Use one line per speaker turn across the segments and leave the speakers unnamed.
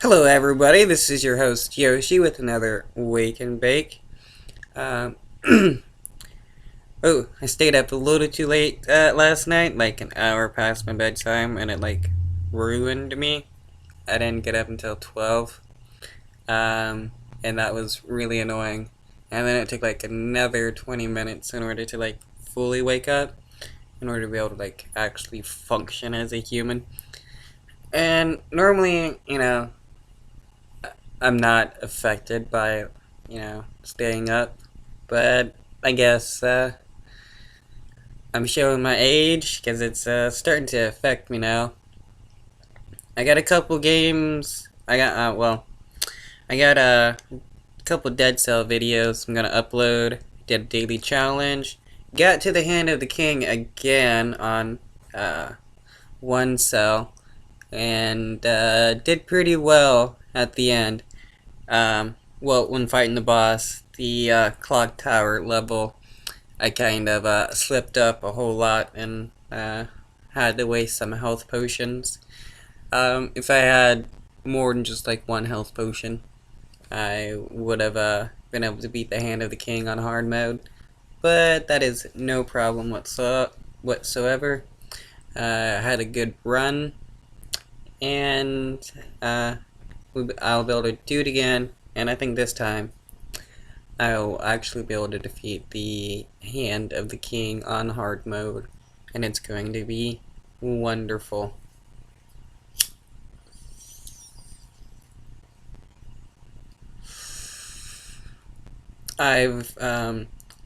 Hello everybody, this is your host Yoshi with another Wake and Bake. Um, oh, I stayed up a little too late last night, like an hour past my bedtime, and it ruined me. I didn't get up until 12, and that was really annoying. And then it took like another 20 minutes in order to fully wake up, in order to be able to actually function as a human. And normally, I'm not affected by, staying up. But I guess I'm showing my age because it's starting to affect me now. I got a couple games. I got a couple Dead Cell videos I'm gonna upload. Did a daily challenge. Got to the Hand of the King again on one cell, and did pretty well at the end. When fighting the boss, the clock tower level, I kind of slipped up a whole lot and had to waste some health potions. If I had more than just one health potion, I would have been able to beat the Hand of the King on hard mode. But that is no problem whatsoever. I had a good run, and I'll be able to do it again, and I think this time I'll actually be able to defeat the Hand of the King on hard mode, and it's going to be wonderful. I've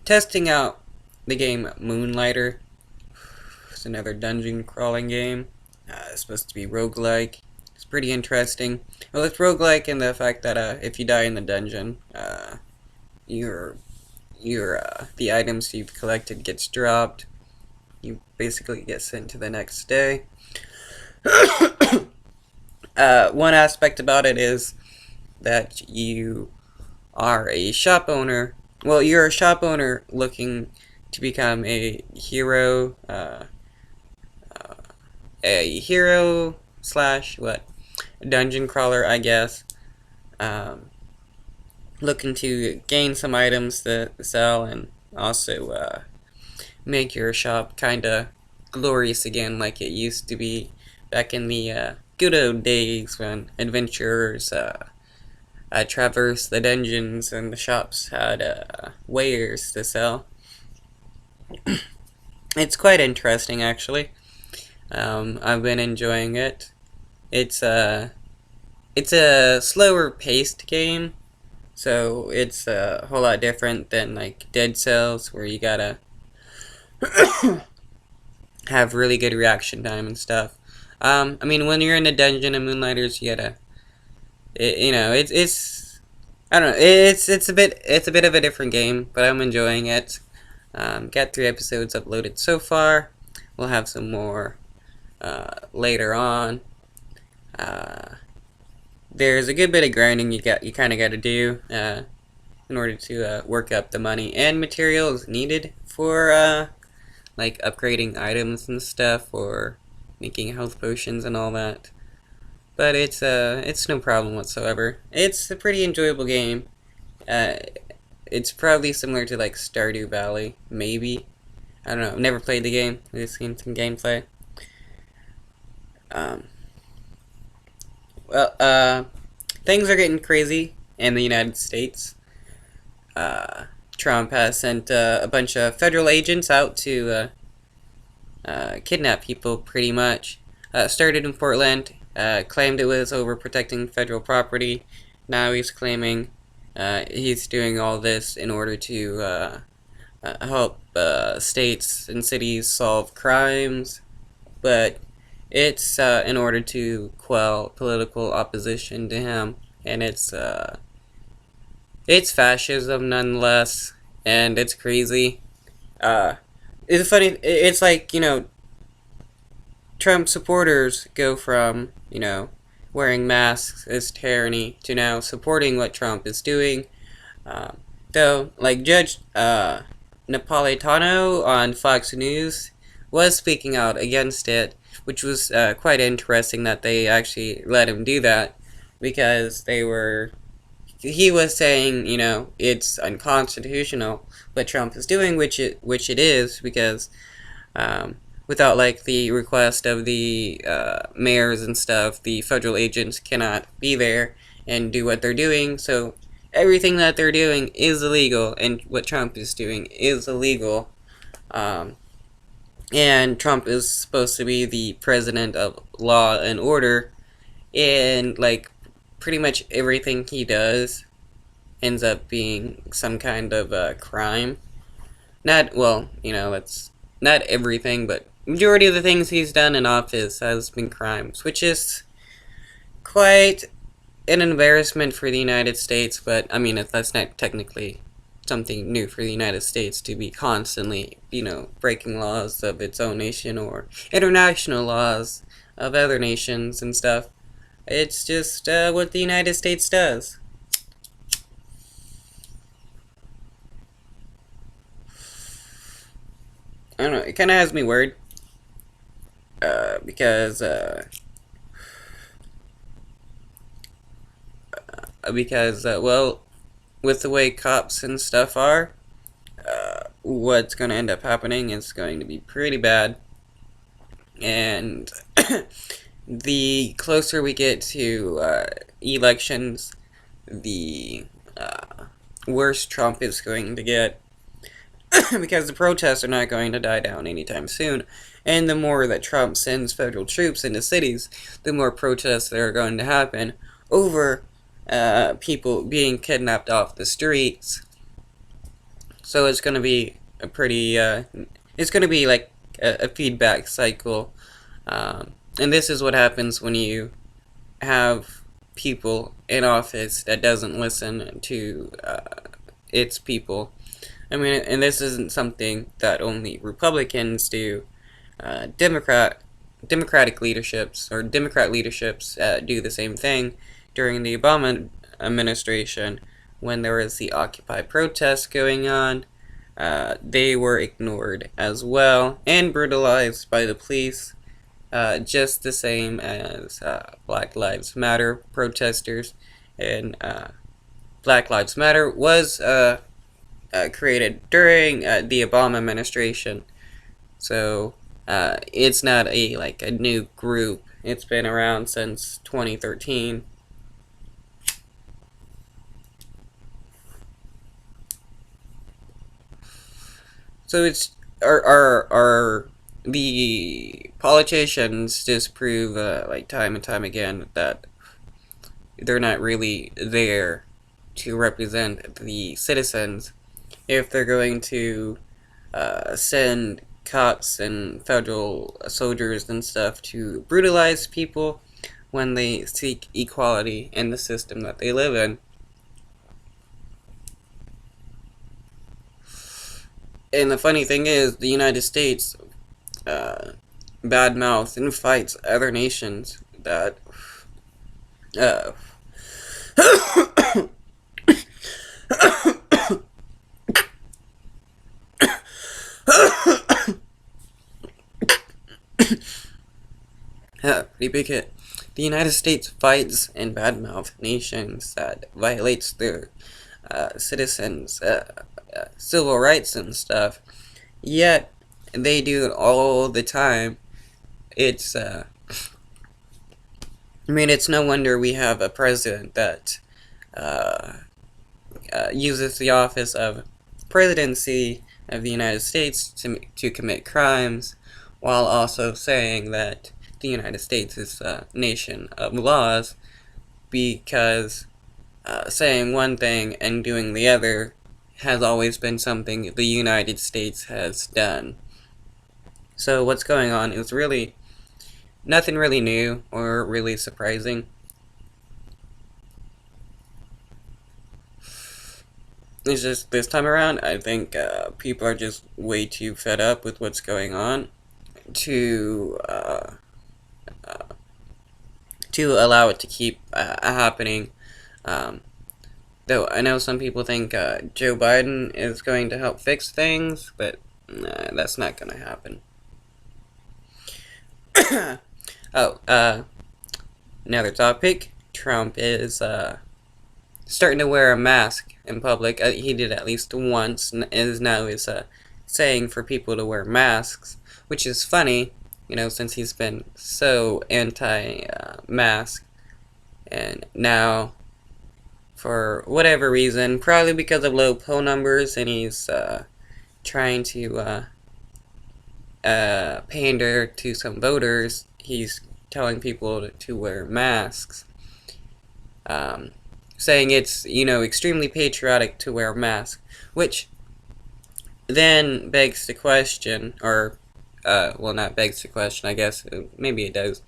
testing out the game Moonlighter. It's another dungeon crawling game. It's supposed to be roguelike. It's pretty interesting. Well, it's roguelike in the fact that if you die in the dungeon, your the items you've collected gets dropped. You basically get sent to the next day. One aspect about it is that you are a shop owner. Well, you're a shop owner looking to become a hero slash dungeon crawler, I guess. Looking to gain some items to sell and also make your shop kinda glorious again, like it used to be back in the good old days when adventurers traversed the dungeons and the shops had wares to sell. It's quite interesting, actually. I've been enjoying it. It's a slower paced game, so it's a whole lot different than Dead Cells, where you gotta have really good reaction time and stuff. I mean, when you're in a dungeon in Moonlighters, you gotta, it's I don't know, it's a bit of a different game, but I'm enjoying it. Got 3 episodes uploaded so far. We'll have some more later on. There's a good bit of grinding you kind of got to do in order to work up the money and materials needed for upgrading items and stuff, or making health potions and all that. But it's no problem whatsoever. It's a pretty enjoyable game. It's probably similar to Stardew Valley, maybe. I don't know. I've never played the game. I've just seen some gameplay. Things are getting crazy in the United States. Trump has sent a bunch of federal agents out to kidnap people, pretty much. Started in Portland, claimed it was over protecting federal property. Now he's claiming he's doing all this in order to help states and cities solve crimes, but it's in order to quell political opposition to him, and it's fascism nonetheless, and it's crazy. It's funny. It's Trump supporters go from wearing masks as tyranny to now supporting what Trump is doing. Though, Judge Napolitano on Fox News was speaking out against it, which was quite interesting that they actually let him do that. because he was saying, it's unconstitutional what Trump is doing, which it is, because um, without like the request of the mayors and stuff, the federal agents cannot be there and do what they're doing. So everything that they're doing is illegal, and what Trump is doing is illegal. Um, and Trump is supposed to be the president of law and order, and like pretty much everything he does ends up being some kind of crime. Not, well, that's not everything, but majority of the things he's done in office has been crimes, which is quite an embarrassment for the United States. But I mean, that's not technically something new for the United States to be constantly, breaking laws of its own nation or international laws of other nations and stuff. It's just what the United States does. I don't know, it kind of has me worried. Because, well, with the way cops and stuff are, what's going to end up happening is going to be pretty bad. And the closer we get to elections, the worse Trump is going to get. Because the protests are not going to die down anytime soon. And the more that Trump sends federal troops into cities, the more protests that are going to happen over people being kidnapped off the streets. So it's going to be a pretty, it's going to be like a feedback cycle. And this is what happens when you have people in office that doesn't listen to its people. I mean, and this isn't something that only Republicans do. Democratic leaderships, or Democrat leaderships, do the same thing. During the Obama administration, when there was the Occupy protest going on, they were ignored as well and brutalized by the police, just the same as Black Lives Matter protesters. And Black Lives Matter was created during the Obama administration, so it's not a new group. It's been around since 2013. So it's are the politicians just prove like time and time again that they're not really there to represent the citizens. If they're going to send cops and federal soldiers and stuff to brutalize people when they seek equality in the system that they live in. And the funny thing is, the United States badmouths and fights other nations that uh, pretty big hit. The United States fights and badmouth nations that violates their citizens' civil rights and stuff. Yet they do it all the time. It's I mean, it's no wonder we have a president that uses the office of presidency of the United States to commit crimes, while also saying that the United States is a nation of laws, because saying one thing and doing the other has always been something the United States has done. So what's going on is really nothing really new or really surprising. It's just this time around, I think people are just way too fed up with what's going on to allow it to keep happening. Though I know some people think Joe Biden is going to help fix things, but that's not going to happen. Oh, another topic. Trump is starting to wear a mask in public. He did at least once, and is now is saying for people to wear masks, which is funny, since he's been so anti-mask, and now for whatever reason, probably because of low poll numbers, and he's trying to pander to some voters, he's telling people to wear masks. Saying it's, extremely patriotic to wear a mask, which then begs the question, or, well, not begs the question, I guess, maybe it does.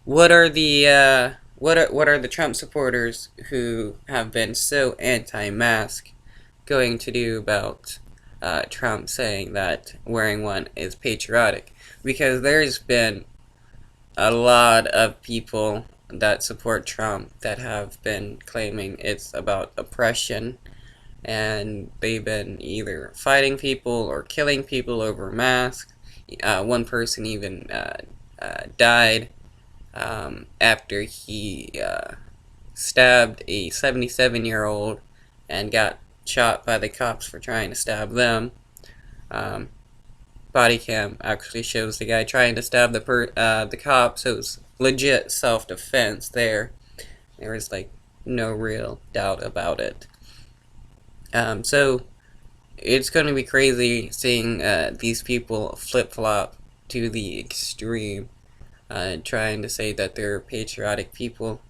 What are the Trump supporters who have been so anti-mask going to do about Trump saying that wearing one is patriotic? Because there's been a lot of people that support Trump that have been claiming it's about oppression, and they've been either fighting people or killing people over masks. One person even died after he stabbed a 77-year-old and got shot by the cops for trying to stab them. Body cam actually shows the guy trying to stab the cop, so it was legit self-defense there. There was like no real doubt about it. So it's going to be crazy seeing these people flip-flop to the extreme, trying to say that they're patriotic people.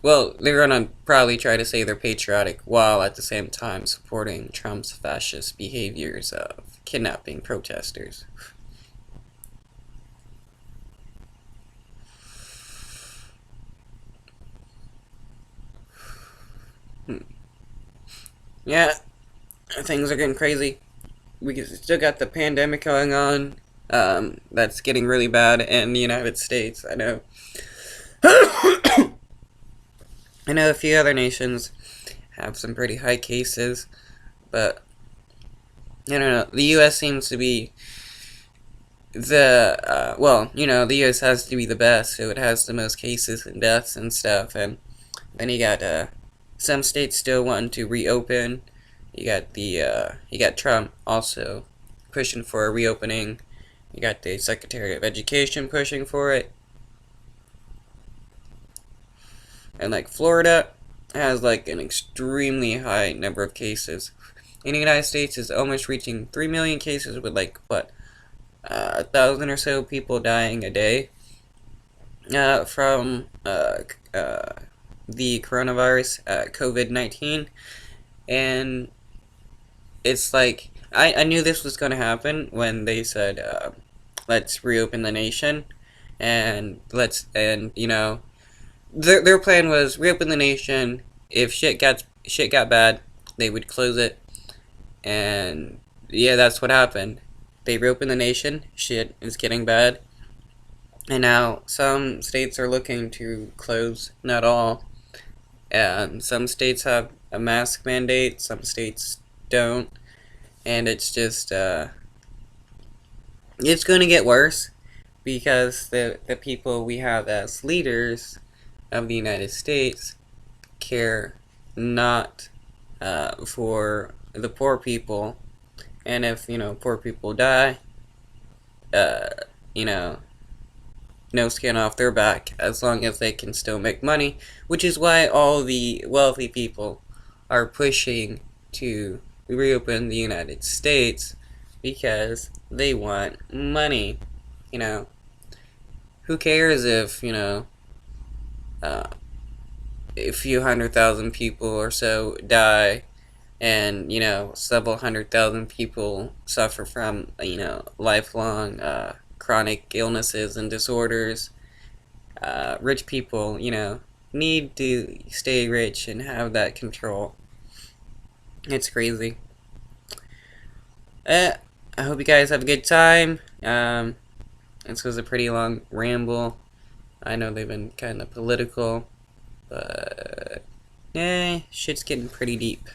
Well, they're gonna probably try to say they're patriotic while at the same time supporting Trump's fascist behaviors of kidnapping protesters. Yeah, things are getting crazy. We still got the pandemic going on. That's getting really bad in the United States, I know. I know a few other nations have some pretty high cases, but I don't know. The U.S. seems to be the the U.S. has to be the best, so it has the most cases and deaths and stuff. And then you got some states still wanting to reopen. You got Trump also pushing for a reopening. You got the Secretary of Education pushing for it. And like Florida has like an extremely high number of cases. In the United States is almost reaching 3 million cases with like what 1,000 or so people dying a day from the coronavirus, COVID-19, and it's like I knew this was going to happen when they said let's reopen the nation, and their plan was reopen the nation. If shit got bad, they would close it, and yeah, that's what happened. They reopened the nation. Shit is getting bad, and now some states are looking to close. Not all. Some states have a mask mandate. Some states don't, and it's just it's going to get worse because the people we have as leaders of the United States care not for the poor people, and if poor people die, no skin off their back as long as they can still make money, which is why all the wealthy people are pushing to reopen the United States, because they want money. Who cares if a few 100,000 people or so die, and several 100,000 people suffer from lifelong chronic illnesses and disorders. Rich people need to stay rich and have that control. It's crazy. I hope you guys have a good time. This was a pretty long ramble. I know they've been kind of political, but shit's getting pretty deep.